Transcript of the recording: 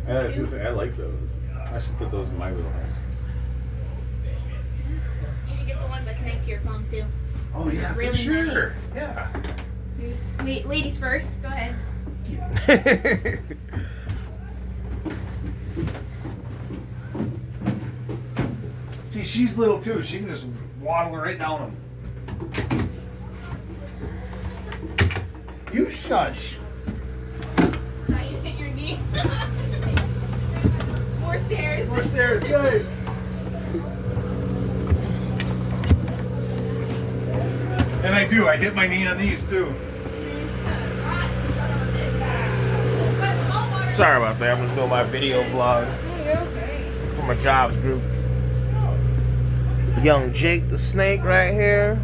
I was gonna say, I like those. I should put those in my wheelhouse. You should get the ones that connect to your phone too. Oh yeah, Really for sure. nice. Yeah. Ladies first. Go ahead. See, she's little too. She can just waddle right down them. You shush. So you hit your knee. More stairs. More stairs, good. And I do. I hit my knee on these too. Sorry about that. I'm just doing my video vlog for my jobs group. Young Jake the Snake right here.